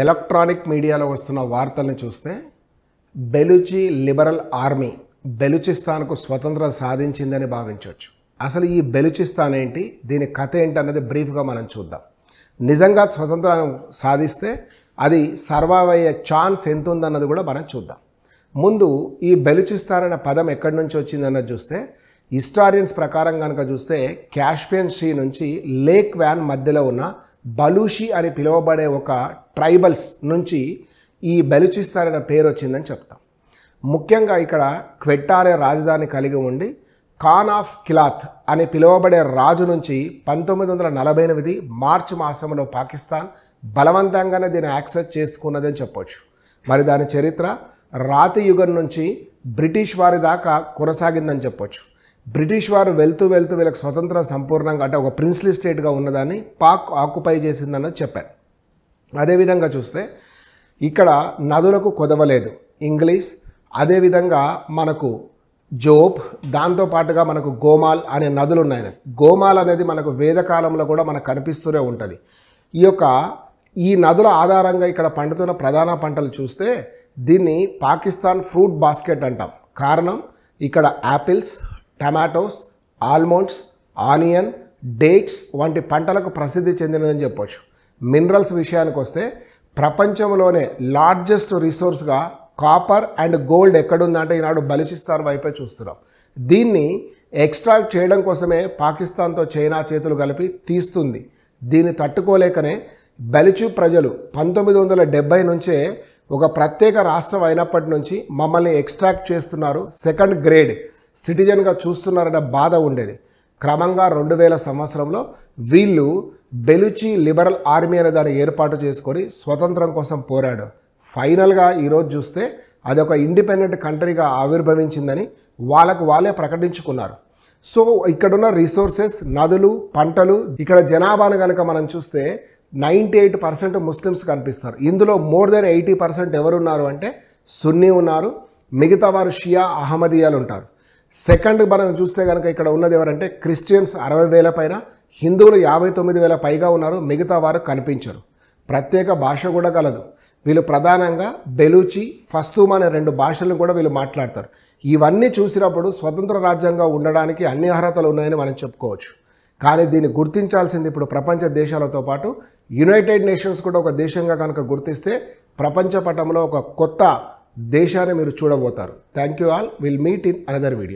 Electronic మీడియాలో వస్తున్న వార్తల్ని చూస్తే బెలూచి లిబరల్ ఆర్మీ బెలూచిస్తాన్కు స్వతంత్రం సాధించిందని భావించవచ్చు. అసలు ఈ బెలూచిస్తాన్ ఏంటి, దీని కథ ఏంటి అన్నది బ్రీఫ్గా మనం చూద్దాం. నిజంగా స్వతంత్రం సాధిస్తే అది సర్వైవ్ అయ్యే ఛాన్స్ ఎంత ఉందన్నది కూడా మనం చూద్దాం. ముందు ఈ బెలూచిస్తాన్ అనే పదం ఎక్కడి నుంచి వచ్చిందన్నది చూస్తే హిస్టారియన్స్ ప్రకారం కనుక చూస్తే కాస్పియన్ సీ నుంచి లేక్ వ్యాన్ మధ్యలో ఉన్న బలూషి అని పిలువబడే ఒక ట్రైబల్స్ నుంచి ఈ బెలూచిస్తాన్ అనే పేరు వచ్చిందని చెప్తాం. ముఖ్యంగా ఇక్కడ క్వెట్టా అనే రాజధాని కలిగి ఉండి ఖాన్ ఆఫ్ కిలాత్ అని పిలువబడే రాజు నుంచి 1948 మార్చి మాసంలో పాకిస్తాన్ బలవంతంగానే దీన్ని యాక్సెస్ చేసుకున్నదని చెప్పొచ్చు. మరి దాని చరిత్ర రాతి యుగం నుంచి బ్రిటిష్ వారి దాకా కొనసాగిందని చెప్పొచ్చు. బ్రిటిష్ వారు వెళ్తూ వీళ్ళకి స్వతంత్రం సంపూర్ణంగా అంటే ఒక ప్రిన్స్లీ స్టేట్గా ఉన్నదాన్ని పాక్ ఆక్యుపై చేసిందన్నది చెప్పారు. అదేవిధంగా చూస్తే ఇక్కడ నదులకు కొదవలేదు. ఇంగ్లీష్, అదేవిధంగా మనకు జోబ్, దాంతోపాటుగా మనకు గోమాల్ అనే నదులు ఉన్నాయి. గోమాల్ అనేది మనకు వేదకాలంలో కూడా మనకు కనిపిస్తూనే ఉంటుంది. ఈ నదుల ఆధారంగా ఇక్కడ పండుతున్న ప్రధాన పంటలు చూస్తే దీన్ని పాకిస్తాన్ ఫ్రూట్ బాస్కెట్ అంటాం. కారణం ఇక్కడ apples, tomatoes, almonds, onion, dates వంటి పంటలకు ప్రసిద్ధి చెందినదని చెప్పొచ్చు. మినరల్స్ విషయానికి వస్తే ప్రపంచంలోనే లార్జెస్ట్ రిసోర్స్గా కాపర్ అండ్ గోల్డ్ ఎక్కడుందంటే ఈనాడు బలూచిస్తాన్ వైపే చూస్తున్నాం. దీన్ని ఎక్స్ట్రాక్ట్ చేయడం కోసమే పాకిస్తాన్తో చైనా చేతులు కలిపి తీస్తుంది. దీన్ని తట్టుకోలేకనే బలూచి ప్రజలు 1970 నుంచే ఒక ప్రత్యేక రాష్ట్రం అయినప్పటి నుంచి మమ్మల్ని ఎక్స్ట్రాక్ట్ చేస్తున్నారు, సెకండ్ గ్రేడ్ సిటిజన్గా చూస్తున్నారనే బాధ ఉండేది. క్రమంగా 2000 సంవత్సరంలో వీళ్ళు బెలూచి లిబరల్ ఆర్మీ అనే దాన్ని ఏర్పాటు చేసుకొని స్వతంత్రం కోసం పోరాడు. ఫైనల్గా ఈరోజు చూస్తే అదొక ఇండిపెండెంట్ కంట్రీగా ఆవిర్భవించిందని వాళ్ళే ప్రకటించుకున్నారు. సో ఇక్కడున్న రిసోర్సెస్, నదులు, పంటలు, ఇక్కడ జనాభాను కనుక మనం చూస్తే 98% ముస్లిమ్స్ కనిపిస్తారు. ఇందులో మోర్ దెన్ 80% ఎవరున్నారు అంటే సున్నీ ఉన్నారు, మిగతా వారు షియా అహ్మదియాలు ఉంటారు. సెకండ్ మనం చూస్తే కనుక ఇక్కడ ఉన్నది ఎవరంటే క్రిస్టియన్స్ 60,000 పైన, హిందువులు 59,000 పైగా ఉన్నారు, మిగతా వారు కనిపించరు. ప్రత్యేక భాష కూడా కలదు. వీళ్ళు ప్రధానంగా బెలూచి, ఫస్తూమ్ అనే 2 భాషలను కూడా వీళ్ళు మాట్లాడతారు. ఇవన్నీ చూసినప్పుడు స్వతంత్ర రాజ్యంగా ఉండడానికి అన్ని అర్హతలు ఉన్నాయని మనం చెప్పుకోవచ్చు. కానీ దీన్ని గుర్తించాల్సింది ఇప్పుడు ప్రపంచ దేశాలతో పాటు యునైటెడ్ నేషన్స్ కూడా ఒక దేశంగా కనుక గుర్తిస్తే ప్రపంచ పటంలో ఒక కొత్త దేశాన్ని మీరు చూడబోతారు. Thank you all. Will meet in another video.